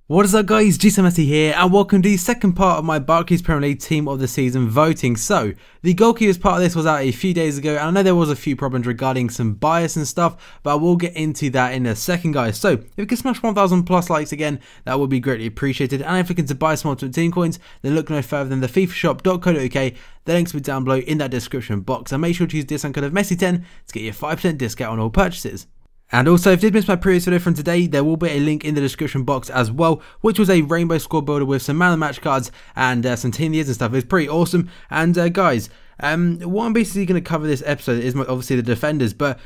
What is up guys, GCMST here and welcome to the second part of my Barclays Premier League Team of the Season voting. So, the goalkeepers part of this was out a few days ago and I know there was a few problems regarding some bias and stuff, but I will get into that in a second guys. So, if you can smash 1000 plus likes again, that would be greatly appreciated. And if you're looking to buy some Ultimate Team coins, then look no further than the fifashop.co.uk. The links will be down below in that description box and make sure to use discount code of Messi10 to get your 5% discount on all purchases. And also, if you did miss my previous video from today, there will be a link in the description box as well, which was a rainbow squad builder with some man of the match cards and some team of the years and stuff. It's pretty awesome. And guys, what I'm basically going to cover this episode is obviously the defenders, but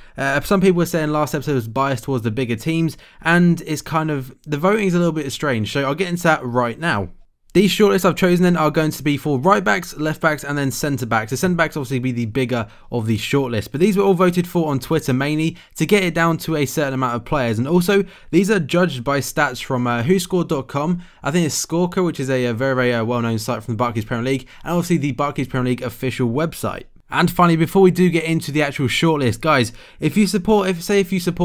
some people were saying last episode was biased towards the bigger teams, and it's kind of, the voting is a little bit strange, so I'll get into that right now. These shortlists I've chosen then are going to be for right backs, left backs and then centre backs. The centre backs obviously be the bigger of the shortlist, but these were all voted for on Twitter mainly to get it down to a certain amount of players. And also these are judged by stats from whoscored.com. I think it's Caulker, which is a very well-known site from the Barclays Premier League, and obviously the Barclays Premier League official website. And finally, before we do get into the actual shortlist, guys, if you support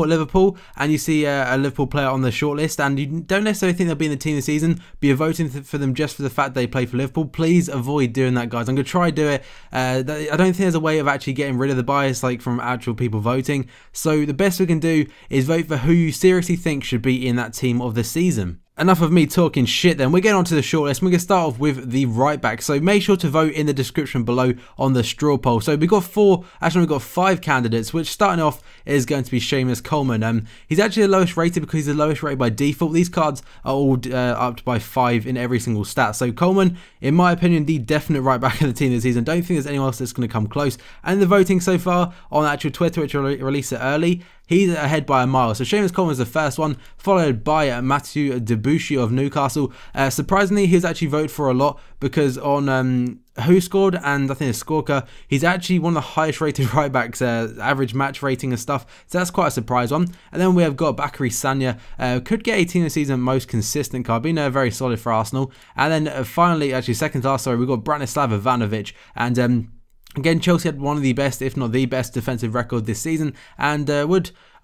Liverpool and you see a Liverpool player on the shortlist and you don't necessarily think they'll be in the team this season, but you're voting for them just for the fact they play for Liverpool, please avoid doing that, guys. I'm going to try to do it. I don't think there's a way of actually getting rid of the bias like from actual people voting. So the best we can do is vote for who you seriously think should be in that team of the season. Enough of me talking shit then, we're getting on to the shortlist. We're going to start off with the right back, so make sure to vote in the description below on the straw poll. So we've got we've got 5 candidates, which starting off is going to be Seamus Coleman. He's actually the lowest rated because he's the lowest rated by default. These cards are all upped by 5 in every single stat. So Coleman, in my opinion, the definite right back of the team this season. Don't think there's anyone else that's going to come close. And the voting so far on actual Twitter, which will release it early, he's ahead by a mile. So Seamus Coleman is the first one, followed by Matthew Debussy of Newcastle. Surprisingly, he was actually voted for a lot because on Who Scored and I think it's Caulker, he's actually one of the highest rated right backs, average match rating and stuff. So that's quite a surprise one. And then we have got Bakary Sagna, could get a team of the season most consistent card, being very solid for Arsenal. And then finally, actually second to last, sorry, we've got Branislav Ivanovic. And again, Chelsea had one of the best, if not the best, defensive record this season, and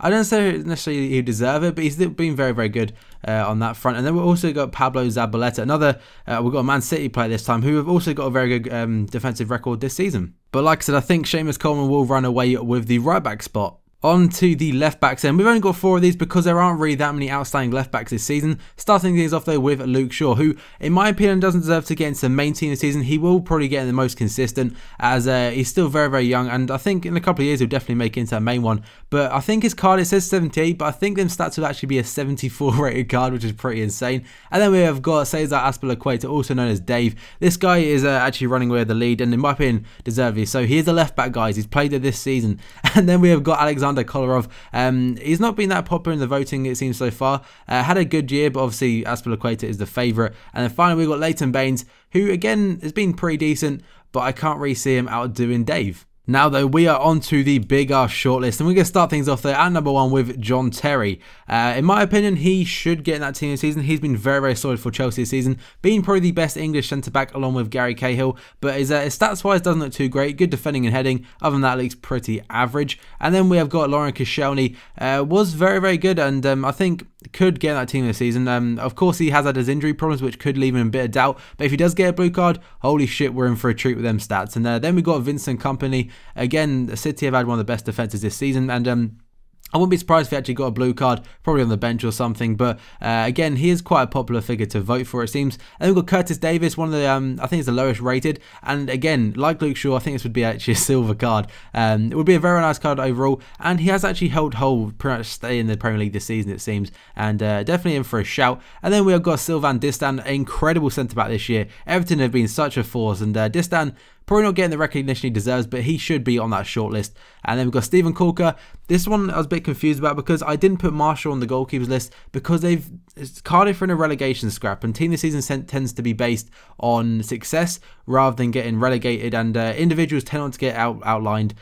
I don't say necessarily he deserve it, but he's been very good on that front. And then we've also got Pablo Zabaleta, another, we've got a Man City player this time, who have also got a very good defensive record this season. But like I said, I think Seamus Coleman will run away with the right back spot. On to the left backs then. We've only got 4 of these because there aren't really that many outstanding left backs this season. Starting things off though with Luke Shaw, who in my opinion doesn't deserve to get into the main team this season. He will probably get in the most consistent as he's still very young, and I think in a couple of years he'll definitely make it into a main one. But I think his card, it says 78, but I think them stats will actually be a 74 rated card, which is pretty insane. And then we have got Cesar Azpilicueta, also known as Dave. This guy is actually running away with the lead, and in my opinion deservedly so. He is a left back, guys. He's played it this season. And then we have got Alexander Kolarov. He's not been that popular in the voting, it seems, so far. Had a good year, but obviously Azpilicueta is the favourite. And then finally we've got Leighton Baines, who again has been pretty decent, but I can't really see him outdoing Dave. Now though, we are on to the big ass shortlist, and we're going to start things off there at number 1 with John Terry. In my opinion, he should get in that team this season. He's been very solid for Chelsea this season, being probably the best English centre-back along with Gary Cahill, but his stats-wise doesn't look too great. Good defending and heading, other than that looks pretty average. And then we have got Lauren Koscielny, was very good, and I think could get in that team this season. Of course, he has had his injury problems, which could leave him in a bit of doubt, but if he does get a blue card, holy shit, we're in for a treat with them stats. And then we've got Vincent Kompany. Again, City have had one of the best defences this season, and I wouldn't be surprised if he actually got a blue card, probably on the bench or something. But again, he is quite a popular figure to vote for, it seems. And then we've got Curtis Davis, one of the, I think he's the lowest rated. And again, like Luke Shaw, I think this would be actually a silver card. It would be a very nice card overall. And he has actually held hold, pretty much stay in the Premier League this season, it seems. And definitely in for a shout. And then we have got Sylvain Distin, an incredible centre-back this year. Everton have been such a force. And Distin, probably not getting the recognition he deserves, but he should be on that shortlist. And then we've got Stephen Caulker. This one I was a bit confused about because I didn't put Marshall on the goalkeepers list because Cardiff are in a relegation scrap, and team this season tends to be based on success rather than getting relegated, and individuals tend not to get outlined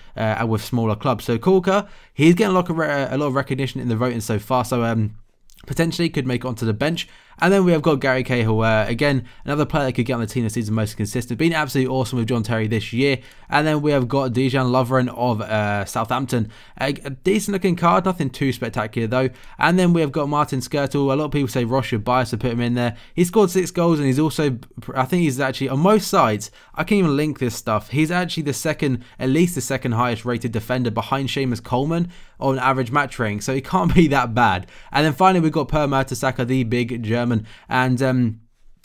with smaller clubs. So Caulker, he's getting a lot of recognition in the voting so far, so potentially could make it onto the bench. And then we have got Gary Cahill, again, another player that could get on the team this season most consistent. Been absolutely awesome with John Terry this year. And then we have got Dejan Lovren of Southampton. A decent looking card, nothing too spectacular though. And then we have got Martin Skirtle. A lot of people say Ross should bias to put him in there. He scored 6 goals and he's also, I think he's actually, on most sides, I can't even link this stuff. He's actually the second, at least the second highest rated defender behind Seamus Coleman on average match rating. So he can't be that bad. And then finally we've got Per Mertesacker, the big German. And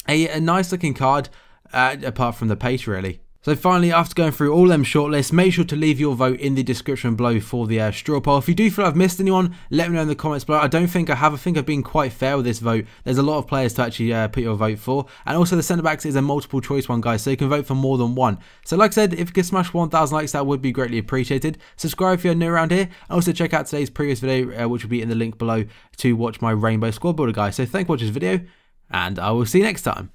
a nice looking card, apart from the pace really. So finally, after going through all them shortlists, make sure to leave your vote in the description below for the straw poll. If you do feel I've missed anyone, let me know in the comments below. I don't think I have. I think I've been quite fair with this vote. There's a lot of players to actually put your vote for. And also the centre-backs is a multiple choice one, guys, so you can vote for more than one. So like I said, if you could smash 1,000 likes, that would be greatly appreciated. Subscribe if you're new around here. And also check out today's previous video, which will be in the link below to watch my Rainbow Squad Builder, guys. So thank you for watching this video, and I will see you next time.